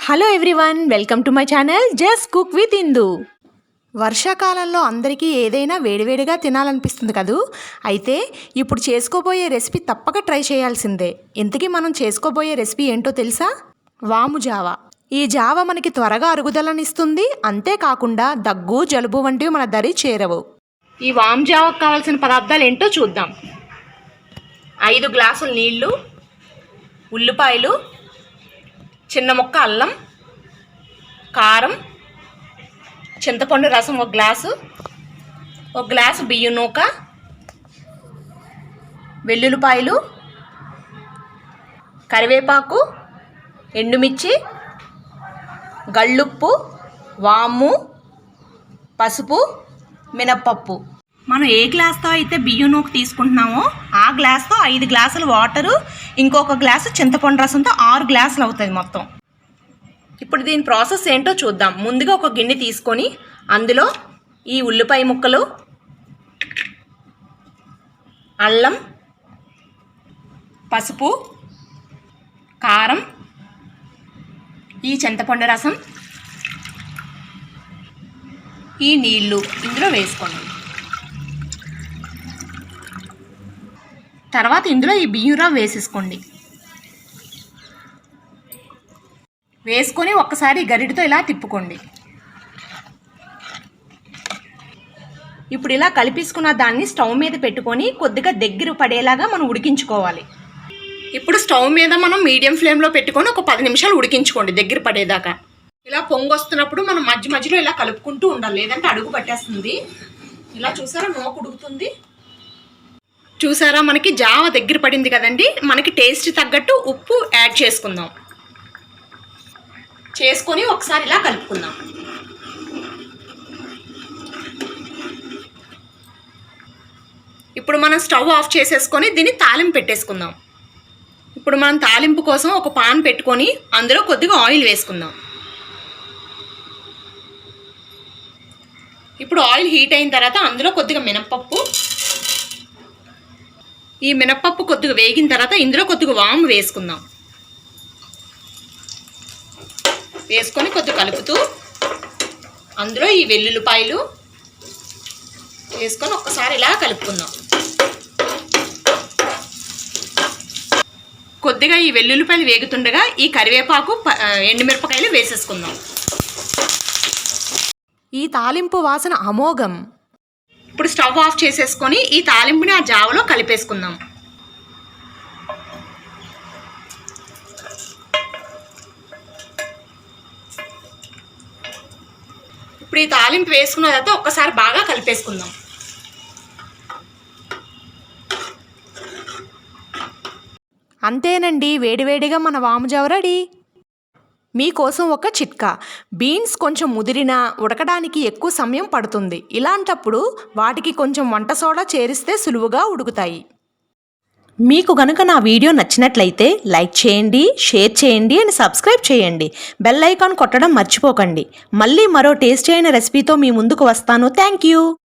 Hello everyone, welcome to my channel just cook with Indu. వర్షాకాలంలో అందరికీ ఏదైనా వేడివేడిగా తినాలనిపిస్తుంది కదూ. అయితే ఇప్పుడు చేసుకోబోయే రెసిపీ తప్పక ట్రై చేయాల్సిందే. ఇంతకీ మనం చేసుకోబోయే రెసిపీ ఏంటో తెలుసా? వాము జావా. ఈ జావా మనకి త్వరగా అరుగుదలనిస్తుంది, అంతేకాకుండా దగ్గు జలుబు వంటివి మన దరి చేరవు. ఈ వాము జావాకు కావాల్సిన పదార్థాలు ఏంటో చూద్దాం. 5 గ్లాసుల నీళ్లు, ఉల్లిపాయలు, చిన్న ముక్క అల్లం, కారం, చింతపండు రసం 1 గ్లాసు, 1 గ్లాసు బియ్యం నూక, వెల్లుల్లిపాయలు, కరివేపాకు, ఎండుమిర్చి, గళ్ళుప్పు, వాము, పసుపు, మినప్పప్పు. మనం ఏ గ్లాస్తో అయితే బియ్యం నూక తీసుకుంటున్నామో ఆ గ్లాస్తో 5 గ్లాసులు వాటరు, ఇంకొక గ్లాసు చింతపండు రసంతో 6 గ్లాసులు అవుతుంది మొత్తం. ఇప్పుడు దీని ప్రాసెస్ ఏంటో చూద్దాం. ముందుగా ఒక గిన్నె తీసుకొని అందులో ఈ ఉల్లిపాయ ముక్కలు, అల్లం, పసుపు, కారం, ఈ చింతపండు రసం, ఈ నీళ్ళు ఇందులో వేసుకోండి. తర్వాత ఇందులో ఈ బియ్యం రవ్వ వేసేసుకోండి. వేసుకొని ఒక్కసారి గరిటెతో ఇలా తిప్పుకోండి. ఇప్పుడు ఇలా కలిపేసుకున్న దాన్ని స్టవ్ మీద పెట్టుకొని కొద్దిగా దగ్గర పడేలాగా మనం ఉడికించుకోవాలి. ఇప్పుడు స్టవ్ మీద మనం మీడియం ఫ్లేమ్లో పెట్టుకొని ఒక 10 నిమిషాలు ఉడికించుకోండి దగ్గర పడేదాకా. ఇలా పొంగు వస్తున్నప్పుడు మనం మధ్య మధ్యలో ఇలా కలుపుకుంటూ ఉండాలి, లేదంటే అడుగు పట్టేస్తుంది. ఇలా చూసారా నూక ఉడుకుతుంది. చూసారా మనకి జావ దగ్గర పడింది కదండి. మనకి టేస్ట్ తగ్గట్టు ఉప్పు యాడ్ చేసుకుందాం. చేసుకొని ఒకసారి ఇలా కలుపుకుందాం. ఇప్పుడు మనం స్టవ్ ఆఫ్ చేసేసుకొని దీన్ని తాలింపు పెట్టేసుకుందాం. ఇప్పుడు మనం తాలింపు కోసం ఒక పాన్ పెట్టుకొని అందులో కొద్దిగా ఆయిల్ వేసుకుందాం. ఇప్పుడు ఆయిల్ హీట్ అయిన తర్వాత అందులో కొద్దిగా మినప్పప్పు, ఈ మినప్పప్పు కొద్దిగా వేగిన తర్వాత ఇందులో కొద్దిగా వాము వేసుకుందాం. వేసుకొని కొద్దిగా కలుపుతూ అందులో ఈ వెల్లుల్లిపాయలు వేసుకొని ఒక్కసారి ఇలా కలుపుకుందాం. కొద్దిగా ఈ వెల్లుల్లిపాయలు వేగుతుండగా ఈ కరివేపాకు, ఎండుమిరపకాయలు వేసేసుకుందాం. ఈ తాలింపు వాసన అమోఘం. ఇప్పుడు స్టవ్ ఆఫ్ చేసేసుకొని ఈ తాలింపుని ఆ జావలో కలిపేసుకుందాం. ఇప్పుడు ఈ తాలింపు వేసుకున్న తర్వాత ఒక్కసారి బాగా కలిపేసుకుందాం. అంతేనండి, వేడివేడిగా మన వాము జావ రెడీ. మీకోసం ఒక చిట్కా. బీన్స్ కొంచెం ముదిరినా ఉడకడానికి ఎక్కువ సమయం పడుతుంది. ఇలాంటప్పుడు వాటికి కొంచెం వంట సోడా చేరిస్తే సులువుగా ఉడుకుతాయి. మీకు గనుక నా వీడియో నచ్చినట్లయితే లైక్ చేయండి, షేర్ చేయండి అండ్ సబ్స్క్రైబ్ చేయండి. బెల్ ఐకాన్ కొట్టడం మర్చిపోకండి. మళ్ళీ మరో టేస్టీ అయిన రెసిపీతో మీ ముందుకు వస్తాను. Thank you.